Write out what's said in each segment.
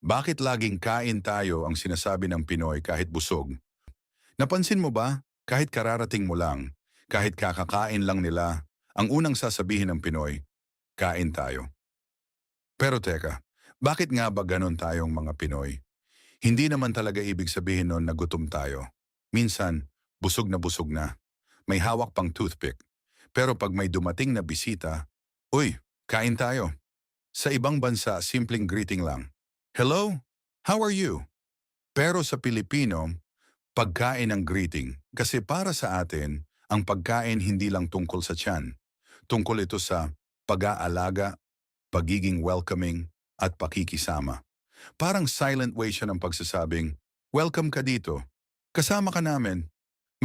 Bakit laging kain tayo ang sinasabi ng Pinoy kahit busog? Napansin mo ba, kahit kararating mo lang, kahit kakakain lang nila, ang unang sasabihin ng Pinoy, kain tayo. Pero teka, bakit nga ba ganon tayong mga Pinoy? Hindi naman talaga ibig sabihin nun na gutom tayo. Minsan, busog na. May hawak pang toothpick. Pero pag may dumating na bisita, uy, kain tayo. Sa ibang bansa, simpleng greeting lang. Hello? How are you? Pero sa Pilipino, pagkain ang greeting. Kasi para sa atin, ang pagkain hindi lang tungkol sa tiyan. Tungkol ito sa pag-aalaga, pagiging welcoming, at pakikisama. Parang silent way siya ng pagsasabing, welcome ka dito. Kasama ka namin.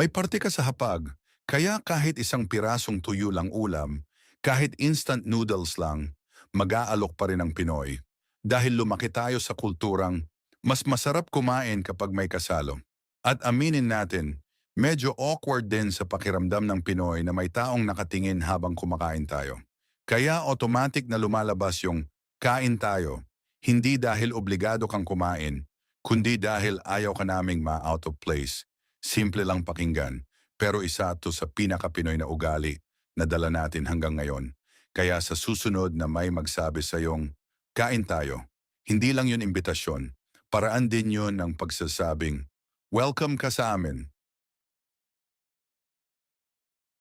May parte ka sa hapag. Kaya kahit isang pirasong tuyo lang ulam, kahit instant noodles lang, mag-aalok pa rin ang Pinoy. Dahil lumaki tayo sa kulturang mas masarap kumain kapag may kasalo. At aminin natin, medyo awkward din sa pakiramdam ng Pinoy na may taong nakatingin habang kumakain tayo. Kaya automatic na lumalabas yung kain tayo, hindi dahil obligado kang kumain, kundi dahil ayaw ka naming ma-out of place. Simple lang pakinggan, pero isa to sa pinaka-Pinoy na ugali na dala natin hanggang ngayon. Kaya sa susunod na may magsabi sa iyong, kain tayo, hindi lang yun imbitasyon, paraan din yun ng pagsasabing, welcome ka sa amin.